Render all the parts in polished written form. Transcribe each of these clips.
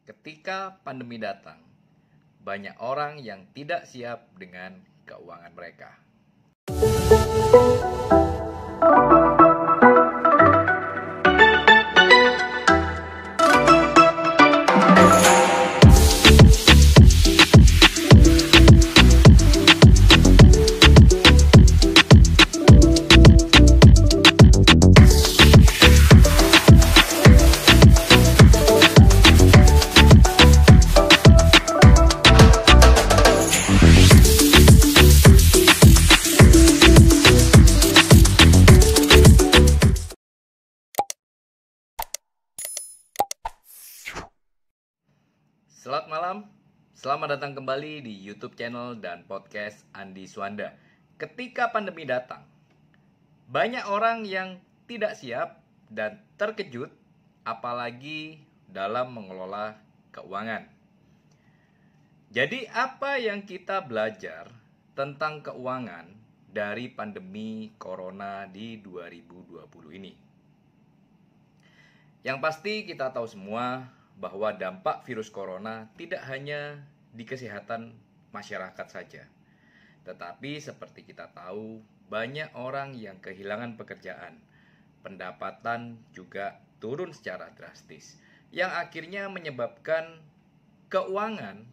Ketika pandemi datang, banyak orang yang tidak siap dengan keuangan mereka. Selamat malam, selamat datang kembali di YouTube channel dan podcast Andi Suanda. Ketika pandemi datang, banyak orang yang tidak siap dan terkejut, apalagi dalam mengelola keuangan. Jadi apa yang kita belajar tentang keuangan dari pandemi Corona di 2020 ini? Yang pasti kita tahu semua bahwa dampak virus corona tidak hanya di kesehatan masyarakat saja. Tetapi seperti kita tahu, banyak orang yang kehilangan pekerjaan. Pendapatan juga turun secara drastis, yang akhirnya menyebabkan keuangan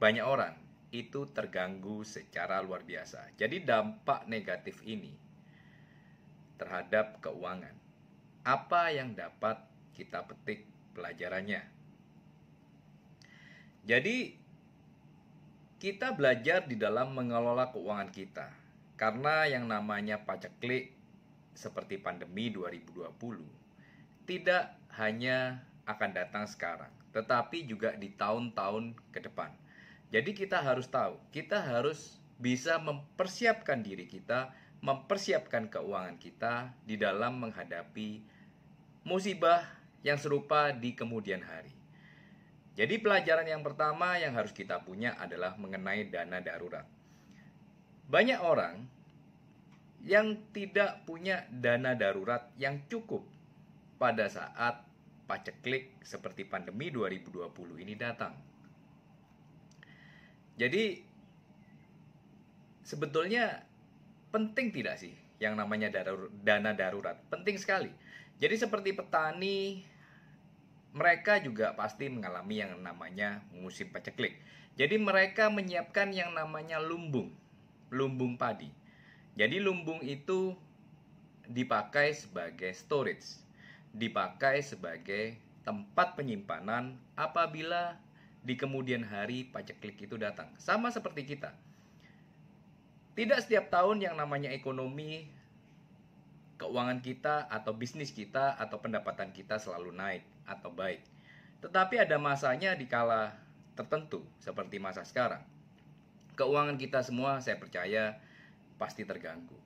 banyak orang itu terganggu secara luar biasa. Jadi dampak negatif ini terhadap keuangan, apa yang dapat kita petik pelajarannya? Jadi kita belajar di dalam mengelola keuangan kita, karena yang namanya paceklik seperti pandemi 2020 tidak hanya akan datang sekarang, tetapi juga di tahun-tahun ke depan. Jadi kita harus tahu, kita harus bisa mempersiapkan diri kita, mempersiapkan keuangan kita di dalam menghadapi musibah yang serupa di kemudian hari. Jadi pelajaran yang pertama yang harus kita punya adalah mengenai dana darurat. Banyak orang yang tidak punya dana darurat yang cukup pada saat paceklik seperti pandemi 2020 ini datang. Jadi sebetulnya penting tidak sih yang namanya dana darurat? Penting sekali. Jadi seperti petani, mereka juga pasti mengalami yang namanya musim paceklik. Jadi mereka menyiapkan yang namanya lumbung padi. Jadi lumbung itu dipakai sebagai storage, dipakai sebagai tempat penyimpanan apabila di kemudian hari paceklik itu datang. Sama seperti kita. Tidak setiap tahun yang namanya ekonomi, keuangan kita atau bisnis kita atau pendapatan kita selalu naik atau baik. Tetapi ada masanya di kala tertentu seperti masa sekarang. Keuangan kita semua saya percaya pasti terganggu.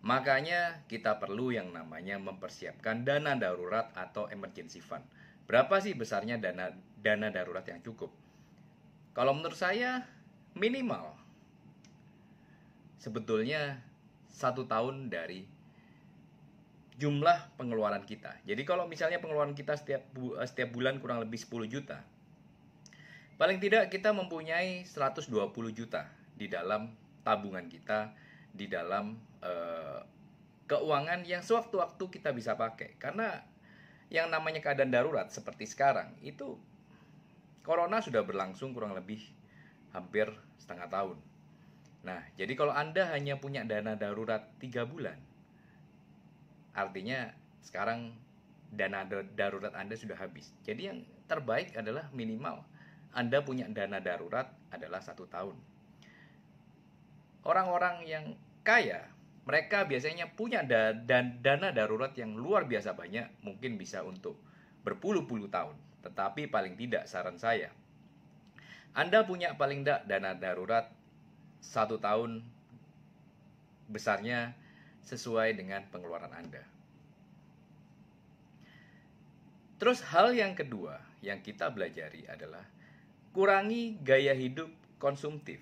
Makanya kita perlu yang namanya mempersiapkan dana darurat atau emergency fund. Berapa sih besarnya dana darurat yang cukup? Kalau menurut saya minimal sebetulnya 1 tahun dari jumlah pengeluaran kita. Jadi kalau misalnya pengeluaran kita setiap bulan kurang lebih 10 juta, paling tidak kita mempunyai 120 juta di dalam tabungan kita, di dalam keuangan yang sewaktu-waktu kita bisa pakai. Karena yang namanya keadaan darurat seperti sekarang, itu Corona sudah berlangsung kurang lebih hampir setengah tahun. Nah, jadi kalau Anda hanya punya dana darurat 3 bulan, artinya sekarang dana darurat Anda sudah habis. Jadi yang terbaik adalah minimal Anda punya dana darurat adalah 1 tahun. Orang-orang yang kaya, mereka biasanya punya dana darurat yang luar biasa banyak, mungkin bisa untuk berpuluh-puluh tahun. Tetapi paling tidak saran saya, Anda punya paling tidak dana darurat 1 tahun besarnya sesuai dengan pengeluaran Anda. Terus hal yang kedua yang kita belajari adalah kurangi gaya hidup konsumtif.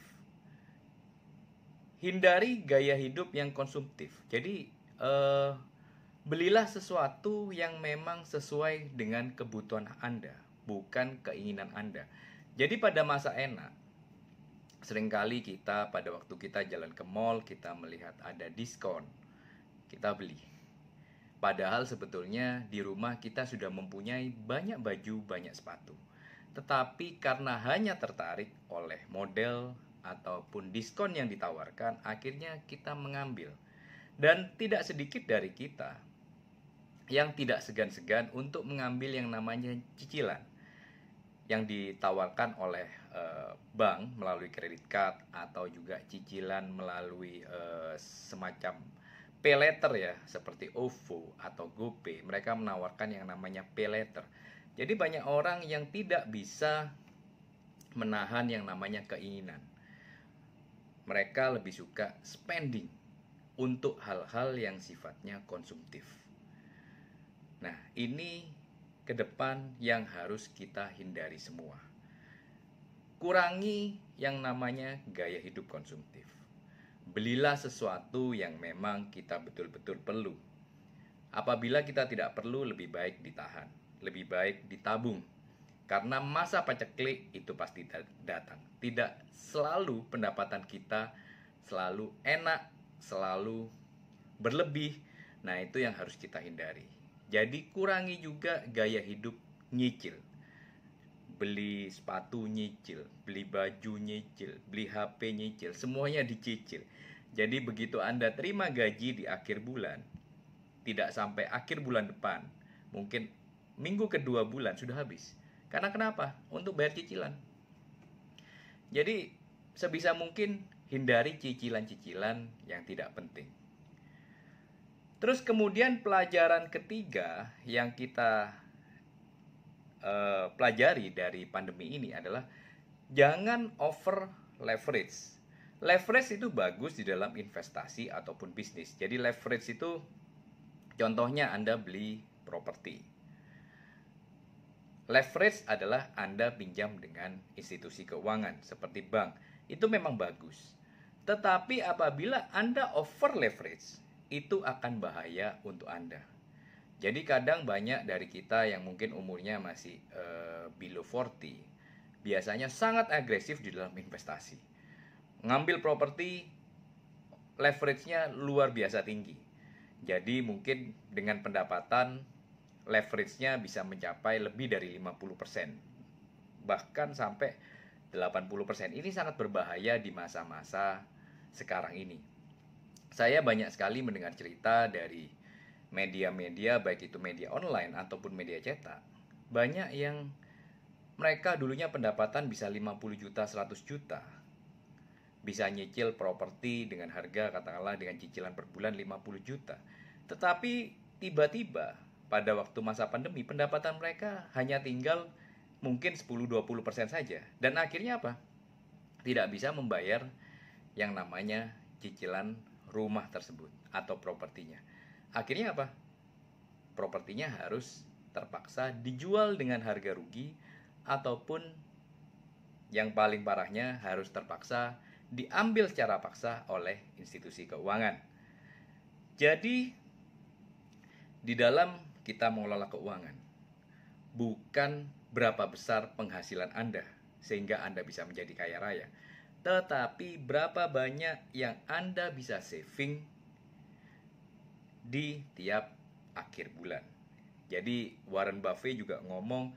Hindari gaya hidup yang konsumtif. Jadi belilah sesuatu yang memang sesuai dengan kebutuhan Anda. bukan keinginan Anda. Jadi pada masa enak, seringkali kita pada waktu kita jalan ke mall, kita melihat ada diskon, kita beli. Padahal sebetulnya di rumah kita sudah mempunyai banyak baju, banyak sepatu. Tetapi karena hanya tertarik oleh model ataupun diskon yang ditawarkan, akhirnya kita mengambil. Dan tidak sedikit dari kita yang tidak segan-segan untuk mengambil yang namanya cicilan yang ditawarkan oleh bank melalui kredit card atau juga cicilan melalui semacam pay letter ya, seperti OVO atau GoPay. Mereka menawarkan yang namanya pay letter. Jadi banyak orang yang tidak bisa menahan yang namanya keinginan. Mereka lebih suka spending untuk hal-hal yang sifatnya konsumtif. Nah, ini ke depan yang harus kita hindari semua. Kurangi yang namanya gaya hidup konsumtif. Belilah sesuatu yang memang kita betul-betul perlu. Apabila kita tidak perlu, lebih baik ditahan, lebih baik ditabung. Karena masa paceklik itu pasti datang. Tidak selalu pendapatan kita selalu enak, selalu berlebih. Nah, itu yang harus kita hindari. Jadi kurangi juga gaya hidup nyicil. Beli sepatu nyicil, beli baju nyicil, beli HP nyicil, semuanya dicicil. Jadi begitu Anda terima gaji di akhir bulan, tidak sampai akhir bulan depan, mungkin minggu kedua bulan sudah habis. Karena kenapa? Untuk bayar cicilan. Jadi sebisa mungkin hindari cicilan-cicilan yang tidak penting. Terus kemudian pelajaran ketiga yang kita pelajari dari pandemi ini adalah jangan over leverage. Leverage itu bagus di dalam investasi ataupun bisnis. Jadi leverage itu contohnya Anda beli properti. Leverage adalah Anda pinjam dengan institusi keuangan seperti bank. Itu memang bagus. Tetapi apabila Anda over leverage, itu akan bahaya untuk Anda. Jadi kadang banyak dari kita yang mungkin umurnya masih below 40, biasanya sangat agresif di dalam investasi. Ngambil properti, leverage-nya luar biasa tinggi. Jadi mungkin dengan pendapatan, leverage-nya bisa mencapai lebih dari 50%. Bahkan sampai 80%. Ini sangat berbahaya di masa-masa sekarang ini. Saya banyak sekali mendengar cerita dari media-media, baik itu media online ataupun media cetak. Banyak yang mereka dulunya pendapatan bisa 50 juta, 100 juta. Bisa nyicil properti dengan harga katakanlah dengan cicilan per bulan 50 juta. Tetapi tiba-tiba pada waktu masa pandemi pendapatan mereka hanya tinggal mungkin 10-20% saja. Dan akhirnya apa? Tidak bisa membayar yang namanya cicilan rumah tersebut atau propertinya. Akhirnya apa? Propertinya harus terpaksa dijual dengan harga rugi ataupun yang paling parahnya harus terpaksa diambil secara paksa oleh institusi keuangan. Jadi di dalam kita mengelola keuangan, bukan berapa besar penghasilan Anda sehingga Anda bisa menjadi kaya raya, tetapi berapa banyak yang Anda bisa saving di tiap akhir bulan. Jadi Warren Buffett juga ngomong,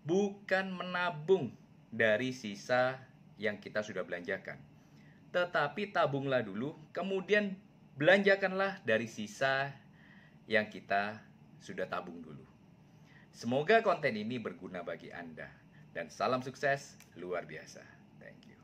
bukan menabung dari sisa yang kita sudah belanjakan, tetapi tabunglah dulu, kemudian belanjakanlah dari sisa yang kita sudah tabung dulu. Semoga konten ini berguna bagi Anda. Dan salam sukses luar biasa. Thank you.